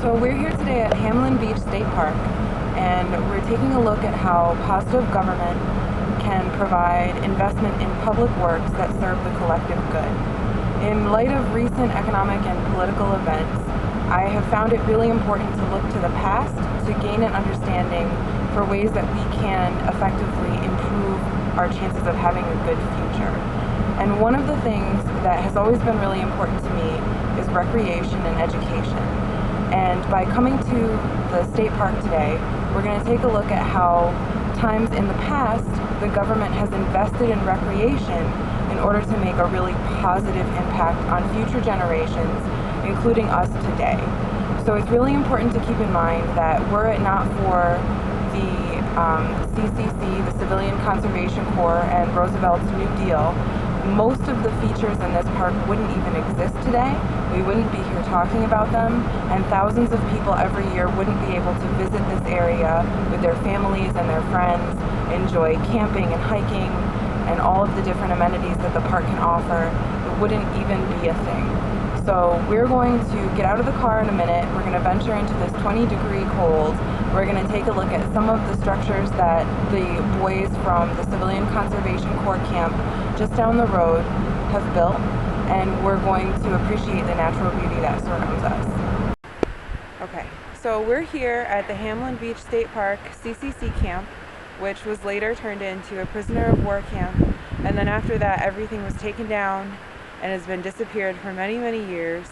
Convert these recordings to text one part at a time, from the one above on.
So we're here today at Hamlin Beach State Park, and we're taking a look at how positive government can provide investment in public works that serve the collective good. In light of recent economic and political events, I have found it really important to look to the past to gain an understanding for ways that we can effectively improve our chances of having a good future. And one of the things that has always been really important to me is recreation and education. And by coming to the state park today, we're going to take a look at how times in the past the government has invested in recreation in order to make a really positive impact on future generations, including us today. So it's really important to keep in mind that were it not for the CCC, the Civilian Conservation Corps, and Roosevelt's New Deal, most of the features in this park wouldn't even exist today. We wouldn't be here talking about them, and thousands of people every year wouldn't be able to visit this area with their families and their friends, enjoy camping and hiking, and all of the different amenities that the park can offer. It wouldn't even be a thing. So we're going to get out of the car in a minute. We're going to venture into this 20-degree cold. We're going to take a look at some of the structures that the boys from the Civilian Conservation Corps camp just down the road have built, and we're going to appreciate the natural beauty that surrounds us. Okay, so we're here at the Hamlin Beach State Park CCC camp, which was later turned into a prisoner of war camp, and then after that everything was taken down and has been disappeared for many, many years.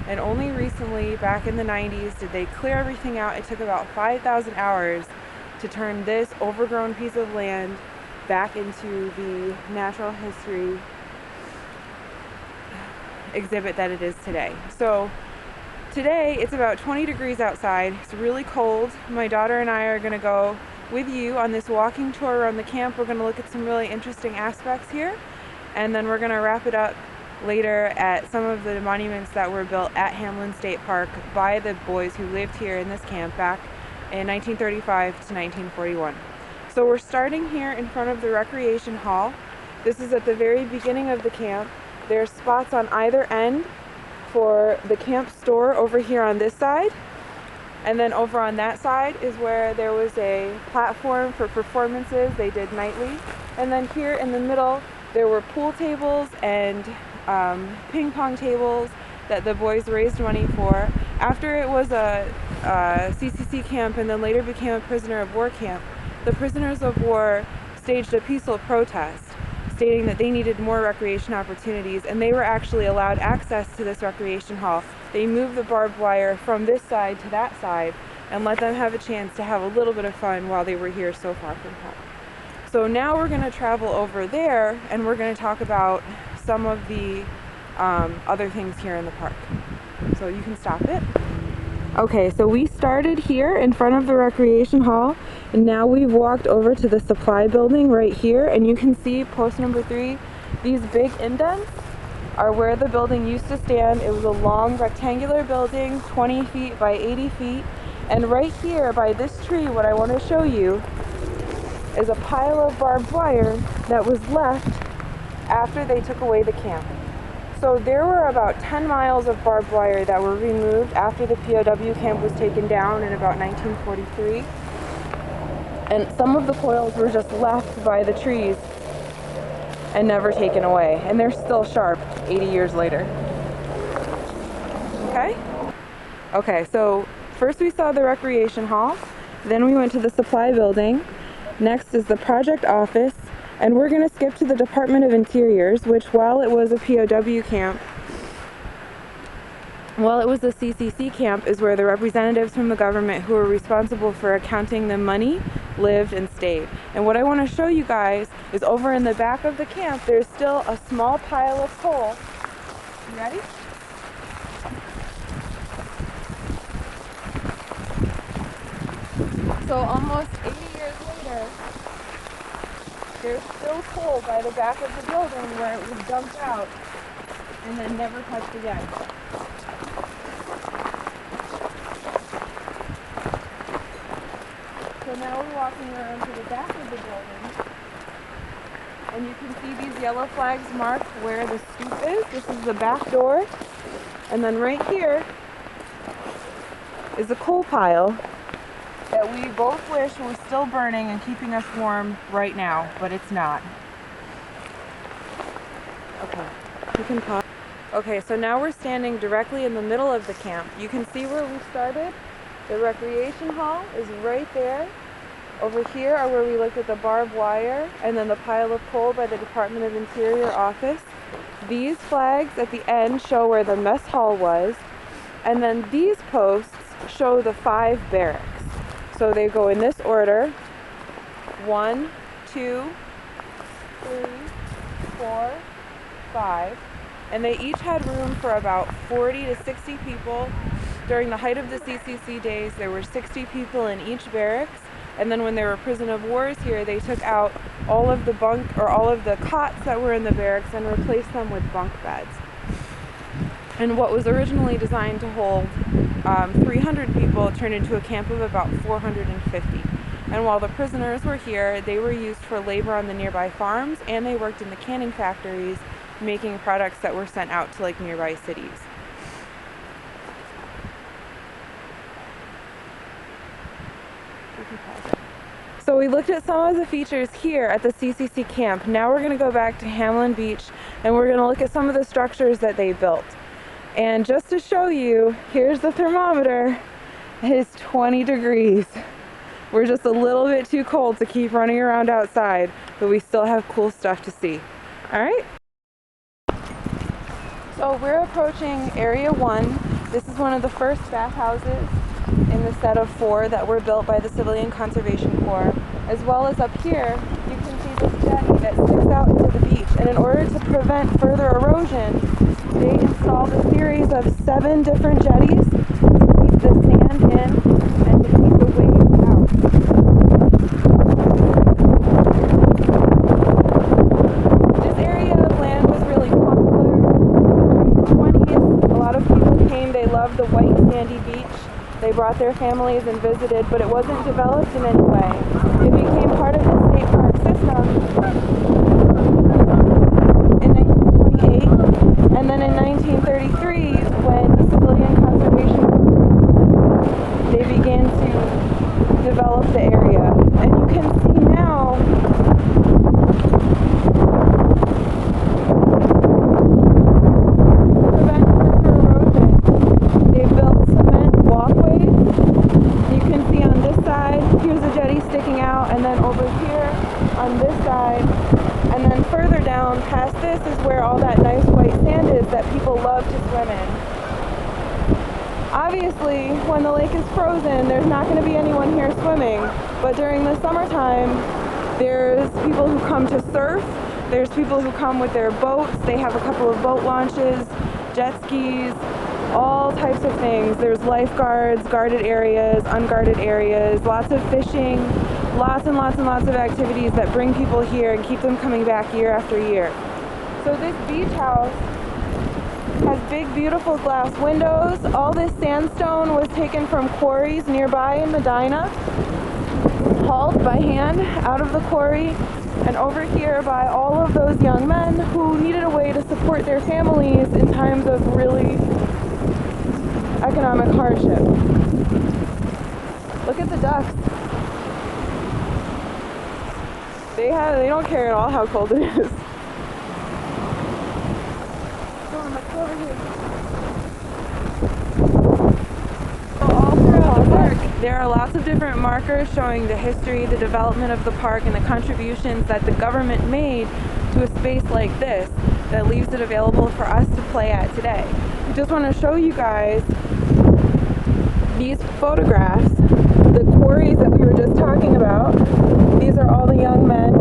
And only recently, back in the 90s, did they clear everything out. It took about 5,000 hours to turn this overgrown piece of land back into the natural history exhibit that it is today. So today it's about 20 degrees outside. It's really cold. My daughter and I are going to go with you on this walking tour around the camp. We're going to look at some really interesting aspects here, and then we're going to wrap it up later at some of the monuments that were built at Hamlin State Park by the boys who lived here in this camp back in 1935 to 1941. So we're starting here in front of the recreation hall. This is at the very beginning of the camp. There's spots on either end for the camp store over here on this side. And then over on that side is where there was a platform for performances they did nightly. And then here in the middle, there were pool tables and ping pong tables that the boys raised money for. After it was a CCC camp and then later became a prisoner of war camp, the prisoners of war staged a peaceful protest stating that they needed more recreation opportunities, and they were actually allowed access to this recreation hall. They moved the barbed wire from this side to that side and let them have a chance to have a little bit of fun while they were here so far from home. So now we're going to travel over there and we're going to talk about some of the other things here in the park. So you can stop it. Okay, so we started here in front of the recreation hall, and now we've walked over to the supply building right here, and you can see post number 3, these big indents are where the building used to stand. It was a long rectangular building, 20 feet by 80 feet, and right here by this tree, what I want to show you is a pile of barbed wire that was left after they took away the camp. So there were about 10 miles of barbed wire that were removed after the POW camp was taken down in about 1943. And some of the coils were just left by the trees and never taken away. And they're still sharp 80 years later. Okay? Okay, so first we saw the recreation hall, then we went to the supply building. Next is the project office, and we're going to skip to the Department of Interiors, which while it was a POW camp, while it was a CCC camp, is where the representatives from the government who were responsible for accounting the money lived and stayed. And what I want to show you guys is over in the back of the camp, there's still a small pile of coal. You ready? So almost 80 years later, there's still coal by the back of the building where it was dumped out and then never touched again. So now we're walking around to the back of the building, and you can see these yellow flags mark where the stoop is. This is the back door. And then right here is a coal pile that we both wish was still burning and keeping us warm right now, but it's not. Okay, you can pause. Okay, so now we're standing directly in the middle of the camp. You can see where we started. The recreation hall is right there. Over here are where we looked at the barbed wire and then the pile of coal by the Department of Interior office. These flags at the end show where the mess hall was, and then these posts show the 5 barracks. So they go in this order: 1, 2, 3, 4, 5. And they each had room for about 40 to 60 people. During the height of the CCC days, there were 60 people in each barracks. And then when there were prison of wars here, they took out all of the all of the cots that were in the barracks and replaced them with bunk beds. And what was originally designed to hold 300 people turned into a camp of about 450. And while the prisoners were here, they were used for labor on the nearby farms, and they worked in the canning factories, making products that were sent out to like nearby cities. So we looked at some of the features here at the CCC camp. Now we're going to go back to Hamlin Beach and we're going to look at some of the structures that they built. And just to show you, here's the thermometer. It is 20 degrees. We're just a little bit too cold to keep running around outside, but we still have cool stuff to see. All right? So we're approaching Area 1. This is one of the first bathhouses in the set of 4 that were built by the Civilian Conservation Corps. As well as up here, you can see this jetty that sticks out into the beach. And in order to prevent further erosion, they installed a series of 7 different jetties to keep the sand in and to keep the waves out. This area of land was really popular in the 20s. A lot of people came, they loved the white sandy beach. They brought their families and visited, but it wasn't developed in any way. It became part of the state park system in 1928, and then in 1933, when the Civilian Conservation Corps, they began to develop the area. And you can see now to prevent further erosion, they built cement walkways. You can see on this side, here's a jetty sticking out, and then over here on this side, and then further down past this is where all that nice white sand is that people love to swim in. Obviously, when the lake is frozen, there's not going to be anyone here swimming, but during the summertime, there's people who come to surf, there's people who come with their boats, they have a couple of boat launches, jet skis, all types of things. There's lifeguards, guarded areas, unguarded areas, lots of fishing, lots and lots and lots of activities that bring people here and keep them coming back year after year. So this beach house has big, beautiful glass windows. All this sandstone was taken from quarries nearby in Medina, hauled by hand out of the quarry, and over here by all of those young men who needed a way to support their families in times of really economic hardship. Look at the ducks. They don't care at all how cold it is. Let's go over here. So all throughout the park, there are lots of different markers showing the history, the development of the park, and the contributions that the government made to a space like this that leaves it available for us to play at today. I just want to show you guys these photographs, the quarries that we were just talking about. These are all the young men,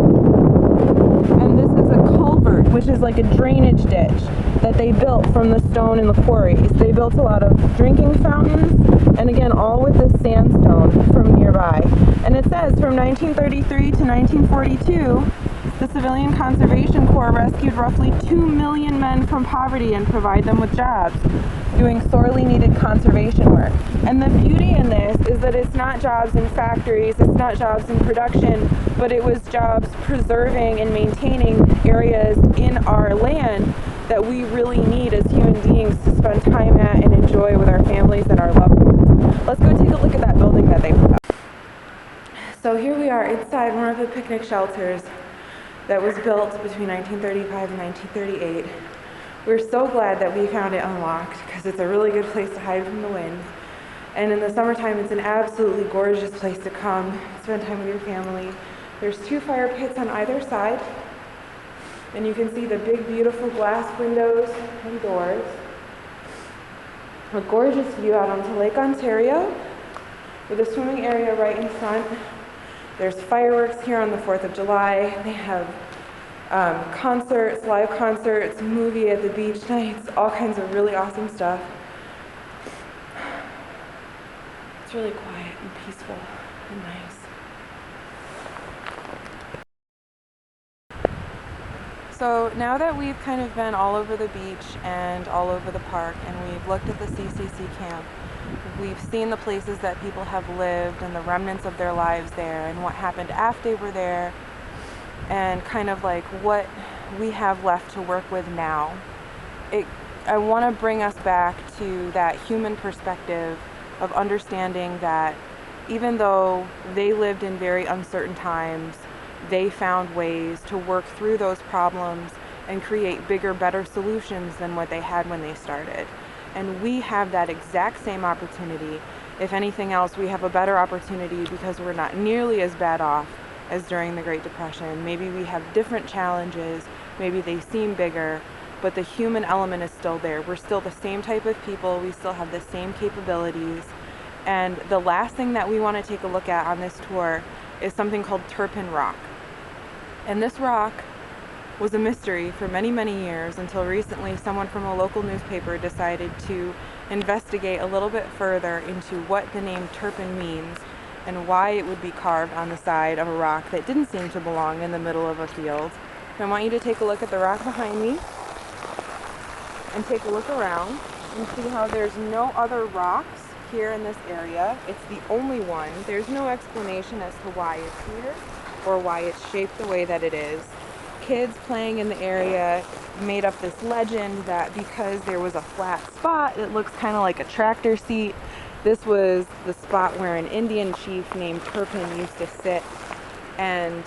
and this is a culvert, which is like a drainage ditch that they built from the stone in the quarries. They built a lot of drinking fountains, and again, all with this sandstone from nearby. And it says from 1933 to 1942, the Civilian Conservation Corps rescued roughly 2 million men from poverty and provide them with jobs, doing sorely needed conservation work. And the beauty in this is that it's not jobs in factories, it's not jobs in production, but it was jobs preserving and maintaining areas in our land that we really need as human beings to spend time at and enjoy with our families and our loved ones. Let's go So here we are inside one of the picnic shelters that was built between 1935 and 1938. We're so glad that we found it unlocked because it's a really good place to hide from the wind. And in the summertime, it's an absolutely gorgeous place to come, spend time with your family. There's 2 fire pits on either side, and you can see the big, beautiful glass windows and doors. A gorgeous view out onto Lake Ontario with a swimming area right in front. There's fireworks here on the 4th of July. They have concerts, live concerts, movie at the beach nights, all kinds of really awesome stuff. It's really quiet and peaceful and nice. So now that we've kind of been all over the beach and all over the park, and we've looked at the CCC camp, we've seen the places that people have lived and the remnants of their lives there and what happened after they were there, and kind of like what we have left to work with now. I want to bring us back to that human perspective of understanding that even though they lived in very uncertain times, they found ways to work through those problems and create bigger, better solutions than what they had when they started. And we have that exact same opportunity. If anything else, we have a better opportunity because we're not nearly as bad off as during the Great Depression. Maybe we have different challenges, maybe they seem bigger, but the human element is still there. We're still the same type of people, we still have the same capabilities. And the last thing that we want to take a look at on this tour is something called Turpin Rock. And this rock was a mystery for many, many years until recently someone from a local newspaper decided to investigate a little bit further into what the name Turpin means and why it would be carved on the side of a rock that didn't seem to belong in the middle of a field. And I want you to take a look at the rock behind me and take a look around and see how there's no other rocks here in this area. It's the only one. There's no explanation as to why it's here or why it's shaped the way that it is. Kids playing in the area made up this legend that because there was a flat spot, it looks kind of like a tractor seat. This was the spot where an Indian chief named Turpin used to sit, and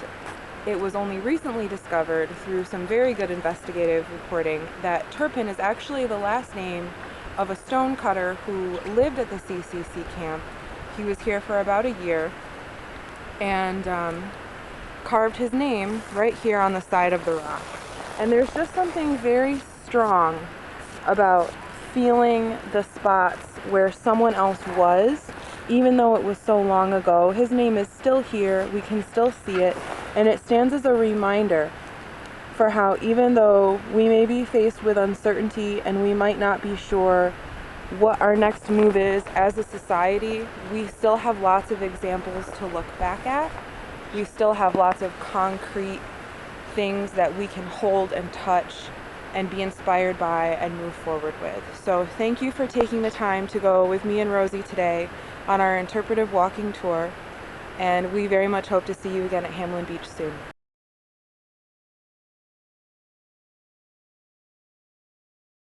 it was only recently discovered through some very good investigative reporting that Turpin is actually the last name of a stone cutter who lived at the CCC camp. He was here for about a year and carved his name right here on the side of the rock. And there's just something very strong about feeling the spots where someone else was, even though it was so long ago. His name is still here, we can still see it, and it stands as a reminder for how even though we may be faced with uncertainty and we might not be sure what our next move is as a society, we still have lots of examples to look back at. We still have lots of concrete things that we can hold and touch and be inspired by and move forward with. So thank you for taking the time to go with me and Rosie today on our interpretive walking tour, and we very much hope to see you again at Hamlin Beach soon.